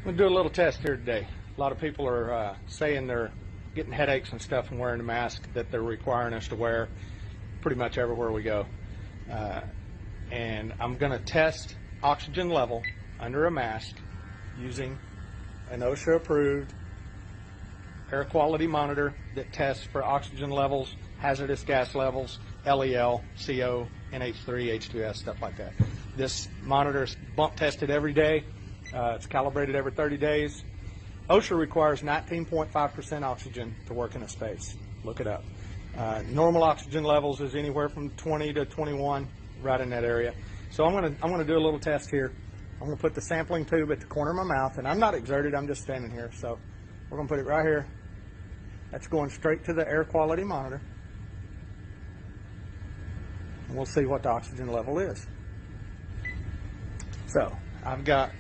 I'm going to do a little test here today. A lot of people are saying they're getting headaches and stuff from wearing the mask that they're requiring us to wear pretty much everywhere we go. And I'm going to test oxygen level under a mask using an OSHA approved air quality monitor that tests for oxygen levels, hazardous gas levels, LEL, CO, NH3, H2S, stuff like that. This monitor is bump tested every day. It's calibrated every 30 days. OSHA requires 19.5% oxygen to work in a space. Look it up. Normal oxygen levels is anywhere from 20 to 21, right in that area. So I'm gonna do a little test here. I'm gonna put the sampling tube at the corner of my mouth, and I'm not exerted, I'm just standing here. So we're gonna put it right here. That's going straight to the air quality monitor. And we'll see what the oxygen level is. So I've got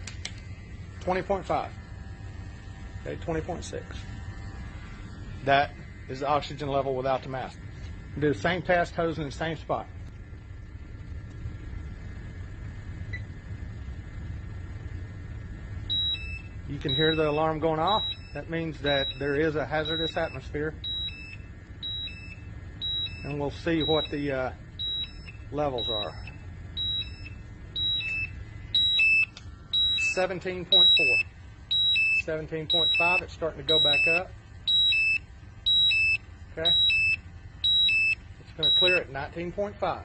20.5, okay, 20.6. That is the oxygen level without the mask. Do the same test, hose in the same spot. You can hear the alarm going off. That means that there is a hazardous atmosphere. And we'll see what the levels are. 17.4. 17.5, it's starting to go back up. Okay. It's going to clear at 19.5.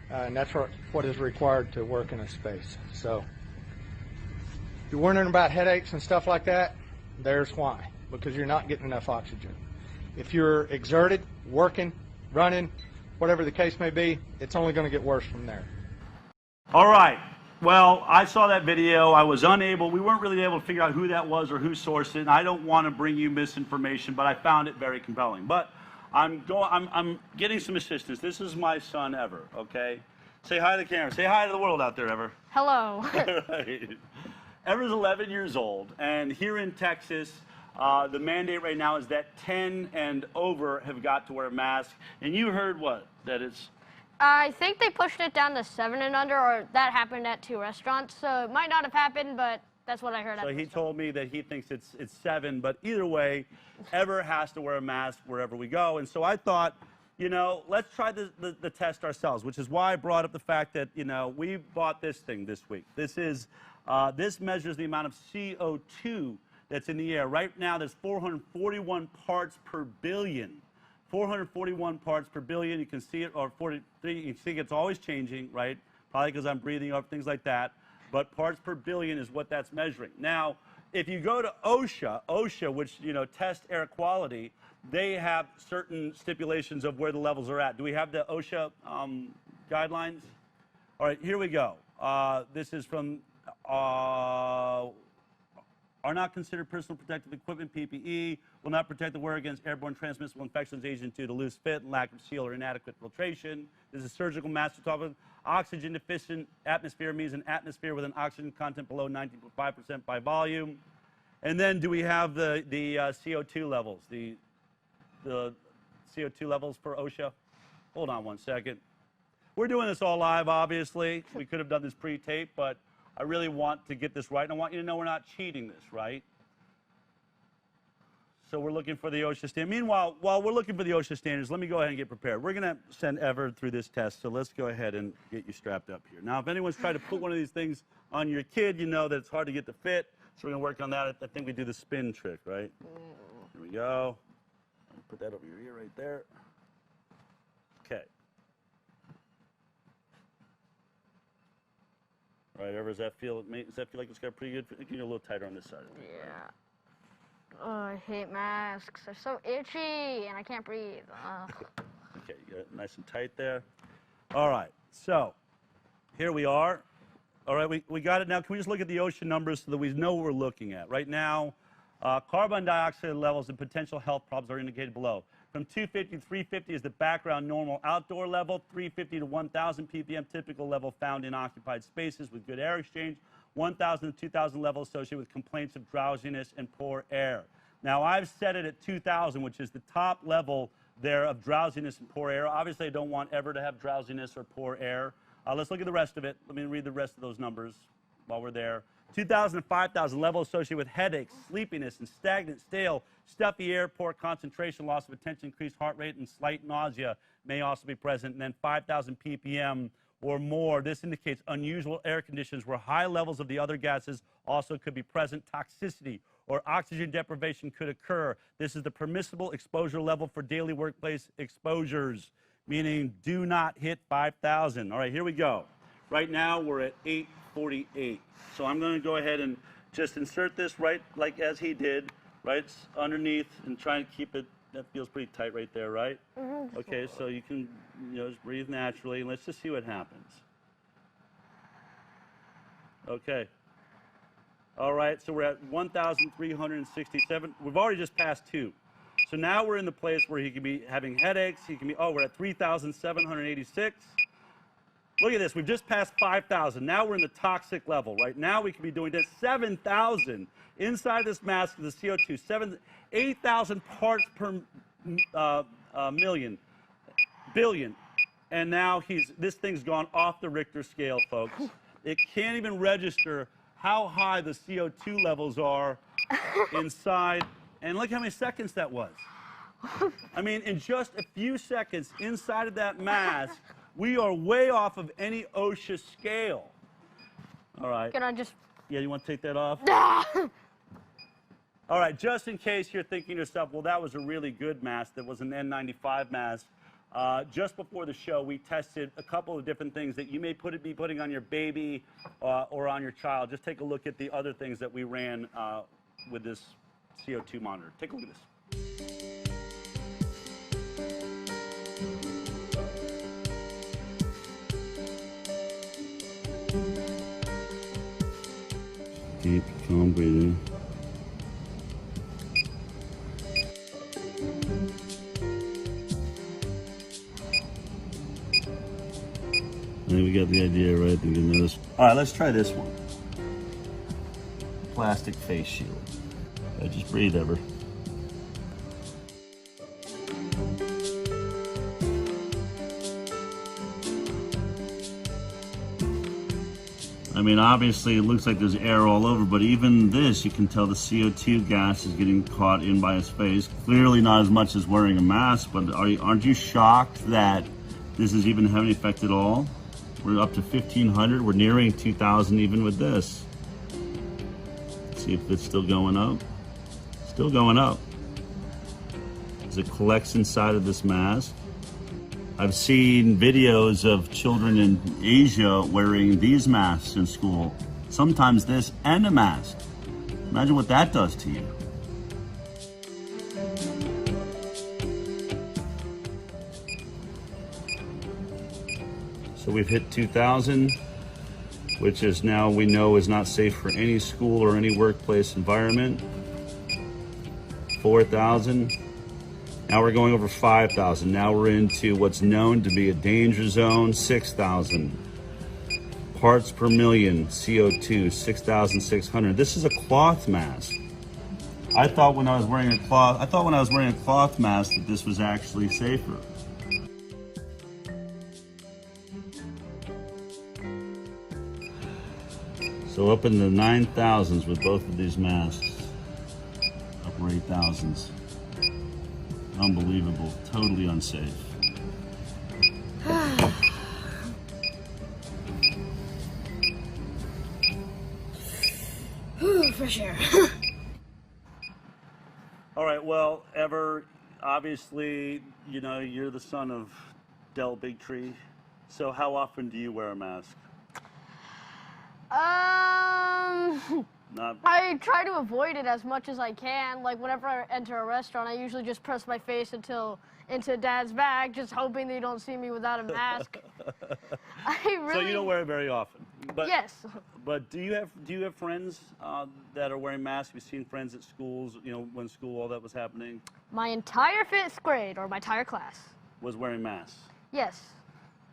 And that's what is required to work in a space. So if you're wondering about headaches and stuff like that, there's why. Because you're not getting enough oxygen. If you're exerted, working, running, whatever the case may be, it's only going to get worse from there. All right. Well, I saw that video. I was unable, we weren't really able to figure out who that was or who sourced it. And I don't want to bring you misinformation, but I found it very compelling. But I'm getting some assistance. This is my son, Ever, okay? Say hi to the camera. Say hi to the world out there, Ever. Hello. Right. Ever's 11 years old, and here in Texas, the mandate right now is that 10 and over have got to wear a mask. And you heard what? That it's... I think they pushed it down to 7 and under, or that happened at 2 restaurants. So it might not have happened, but that's what I heard. So he told me that he thinks it's 7, but either way, Ever has to wear a mask wherever we go. And so I thought, you know, let's try the test ourselves, which is why I brought up the fact that, you know, we bought this thing this week. This measures the amount of CO2 that's in the air. Right now, there's 441 parts per billion. 441 parts per billion. You can see it, or 43. You can see it's always changing, right? Probably because I'm breathing or things like that. But parts per billion is what that's measuring. Now, if you go to OSHA, which, you know, tests air quality, they have certain stipulations of where the levels are at. Do we have the OSHA guidelines? All right, here we go. This is from are not considered personal protective equipment, PPE, will not protect the wearer against airborne transmissible infections agent due to loose fit, lack of seal, or inadequate filtration. This is surgical mask we're talking about. Oxygen deficient atmosphere means an atmosphere with an oxygen content below 90.5% by volume. And then do we have the CO2 levels, the CO2 levels for OSHA? Hold on one second. We're doing this all live, obviously. We could have done this pre-tape, but I really want to get this right, and I want you to know we're not cheating this, right? So we're looking for the OSHA standard. Meanwhile, while we're looking for the OSHA standards, let me go ahead and get prepared. We're going to send Ever through this test, so let's go ahead and get you strapped up here. Now, if anyone's tried to put one of these things on your kid, you know that it's hard to get to fit, so we're going to work on that. I think we do the spin trick, right? Here we go. Put that over your ear right there. Okay. All right, Ever, does that feel like it's got pretty good? Can you get a little tighter on this side? Yeah. Oh, I hate masks. They're so itchy, and I can't breathe. Okay, you got it nice and tight there. All right, so here we are. All right, we got it now. Can we just look at the OSHA numbers so that we know what we're looking at? Right now, carbon dioxide levels and potential health problems are indicated below. From 250 to 350 is the background normal outdoor level. 350 to 1,000 ppm typical level found in occupied spaces with good air exchange. 1,000 to 2,000 level associated with complaints of drowsiness and poor air. Now, I've set it at 2,000, which is the top level there of drowsiness and poor air. Obviously, I don't want Ever to have drowsiness or poor air. Let's look at the rest of it. Let me read the rest of those numbers while we're there. 2,000 to 5,000, level associated with headaches, sleepiness, and stagnant, stale, stuffy air, poor concentration, loss of attention, increased heart rate, and slight nausea may also be present. And then 5,000 ppm or more. This indicates unusual air conditions where high levels of the other gases also could be present. Toxicity or oxygen deprivation could occur. This is the permissible exposure level for daily workplace exposures, meaning do not hit 5,000. All right, here we go. Right now we're at 848. So I'm going to go ahead and just insert this right like as he did, right underneath, and try and keep it. That feels pretty tight right there, right? Mm-hmm. Okay, so you can just breathe naturally, and let's just see what happens. Okay. All right, so we're at 1,367. We've already just passed 2. So now we're in the place where he can be having headaches. He can be, we're at 3,786. Look at this. We've just passed 5,000. Now we're in the toxic level. Right now we could be doing this 7,000 inside this mask of the CO2. 8,000 parts per billion. And now this thing's gone off the Richter scale, folks. It can't even register how high the CO2 levels are inside. And look how many seconds that was. I mean, in just a few seconds inside of that mask, we are way off of any OSHA scale. All right. Can I just... Yeah, you want to take that off? All right, just in case you're thinking to yourself, well, that was a really good mask. That was an N95 mask. Just before the show, we tested a couple of different things that you may be putting on your baby or on your child. Just take a look at the other things that we ran with this CO2 monitor. Take a look at this. Deep, calm breathing. I think we got the idea right. I think we noticed. All right, let's try this one. Plastic face shield. Just breathe, Ever. I mean, obviously it looks like there's air all over, but even this, you can tell the CO2 gas is getting caught in by his face. Clearly not as much as wearing a mask, but aren't you shocked that this is even having an effect at all? We're up to 1,500. We're nearing 2,000 even with this. Let's see if it's still going up. Still going up. As it collects inside of this mask. I've seen videos of children in Asia wearing these masks in school. Sometimes this and a mask. Imagine what that does to you. So we've hit 2,000, which is now we know is not safe for any school or any workplace environment. 4,000. Now we're going over 5,000. Now we're into what's known to be a danger zone, 6,000. Parts per million, CO2, 6,600. This is a cloth mask. I thought when I was wearing a cloth mask that this was actually safer. So up in the 9,000s with both of these masks. Upper 8,000s. Unbelievable. Totally unsafe. For sure. All right, well, Ever, obviously, you know, you're the son of Del Bigtree. So how often do you wear a mask? I try to avoid it as much as I can. Like, whenever I enter a restaurant, I usually just press my face into Dad's bag, just hoping they don't see me without a mask. So you don't wear it very often? But, yes. But do you have friends that are wearing masks? You've seen friends at schools, you know, when all that was happening? My entire 5th grade, or my entire class, was wearing masks? Yes.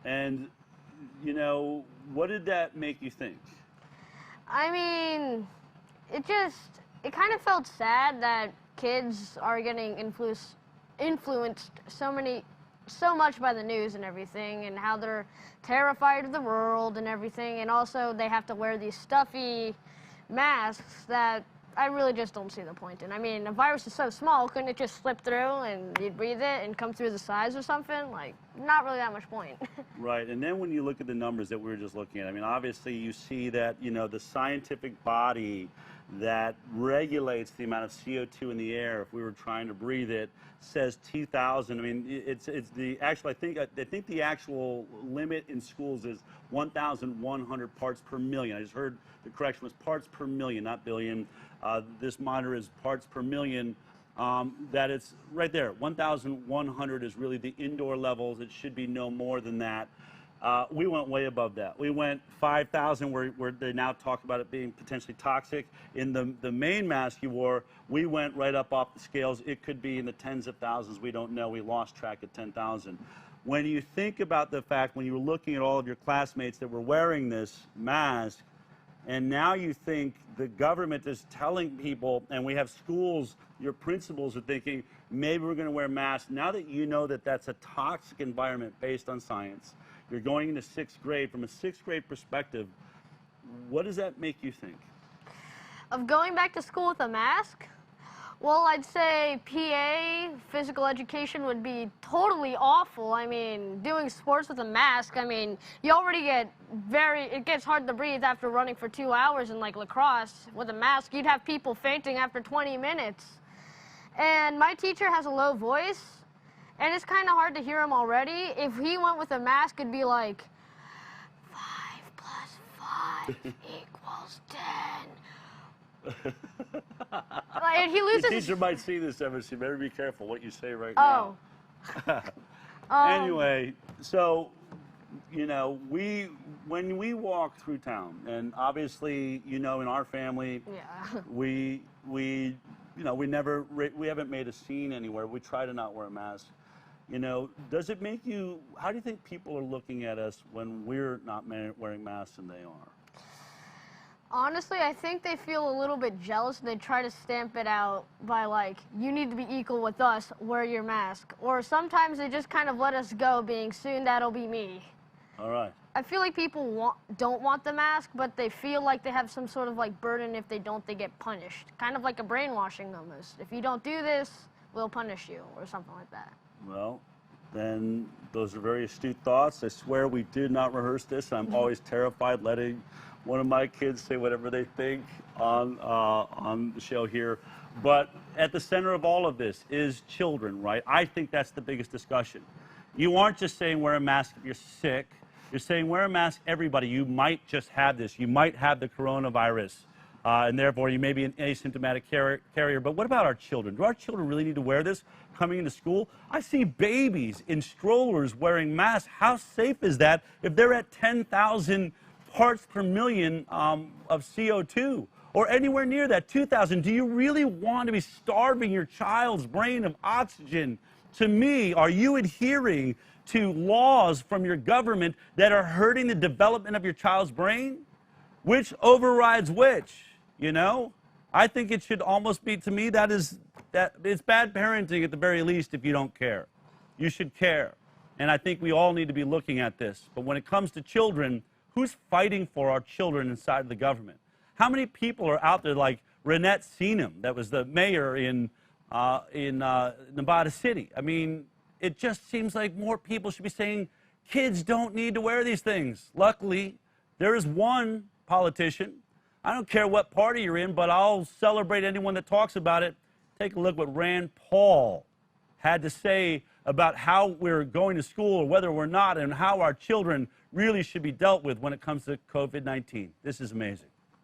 And, you know, what did that make you think? I mean, it kind of felt sad that kids are getting influenced so much by the news and everything, and how they're terrified of the world and everything, and also they have to wear these stuffy masks that I really just don't see the point in. I mean, a virus is so small, couldn't it just slip through and you'd breathe it and come through the sides or something? Like, not really that much point. Right, and then when you look at the numbers that we were just looking at, I mean, obviously you see that, you know, the scientific body that regulates the amount of CO2 in the air, if we were trying to breathe it, says 2,000. I mean, it's the actual, I think the actual limit in schools is 1,100 parts per million. I just heard the correction was parts per million, not billion. This monitor is parts per million. That it's right there. 1,100 is really the indoor levels. It should be no more than that. We went way above that. We went 5,000 where they now talk about it being potentially toxic. In the main mask you wore, we went right up off the scales. It could be in the tens of thousands. We don't know. We lost track of 10,000. When you think about the fact, when you were looking at all of your classmates that were wearing this mask, and now you think the government is telling people, and we have schools, your principals are thinking, maybe we're going to wear masks. Now that you know that that's a toxic environment based on science, you're going into sixth grade. From a sixth grade perspective, what does that make you think? Of going back to school with a mask? Well, I'd say PA, physical education, would be totally awful. I mean, doing sports with a mask, I mean, you already it gets hard to breathe after running for 2 hours in like lacrosse. With a mask, you'd have people fainting after 20 minutes. And my teacher has a low voice, and it's kind of hard to hear him already. If he went with a mask, it'd be like, 5 plus 5 equals 10. Like, he loses. The teacher might see this, Ever, so you better be careful what you say right now. Anyway, so, you know, when we walk through town, and obviously, you know, in our family, Yeah. we haven't made a scene anywhere. We try to not wear a mask. You know, does it make you, how do you think people are looking at us when we're not wearing masks and they are? Honestly, I think they feel a little bit jealous and they try to stamp it out by like, you need to be equal with us, wear your mask. Or sometimes they just kind of let us go, being soon that'll be me. All right. I feel like people don't want the mask, but they feel like they have some sort of like burden. If they don't, they get punished. Kind of like a brainwashing almost. If you don't do this, we'll punish you, or something like that. Well, then those are very astute thoughts. I swear we did not rehearse this. I'm always terrified letting one of my kids say whatever they think on the show here. But at the center of all of this is children, right? I think that's the biggest discussion. You aren't just saying wear a mask if you're sick. You're saying wear a mask, everybody. You might just have this. You might have the coronavirus, and therefore you may be an asymptomatic carrier. But what about our children? Do our children really need to wear this coming into school? I see babies in strollers wearing masks. How safe is that if they're at 10,000 parts per million of CO2, or anywhere near that, 2,000? Do you really want to be starving your child's brain of oxygen? To me, are you adhering to laws from your government that are hurting the development of your child's brain? Which overrides which, you know? I think it should almost be, to me, that it's bad parenting at the very least if you don't care. You should care. And I think we all need to be looking at this. But when it comes to children, who's fighting for our children inside of the government? How many people are out there like Renette Seenum, that was the mayor in Nevada City? I mean, it just seems like more people should be saying kids don't need to wear these things. Luckily, there is one politician. I don't care what party you're in, but I'll celebrate anyone that talks about it. Take a look what Rand Paul had to say about how we're going to school or whether we're not, and how our children really should be dealt with when it comes to COVID-19. This is amazing.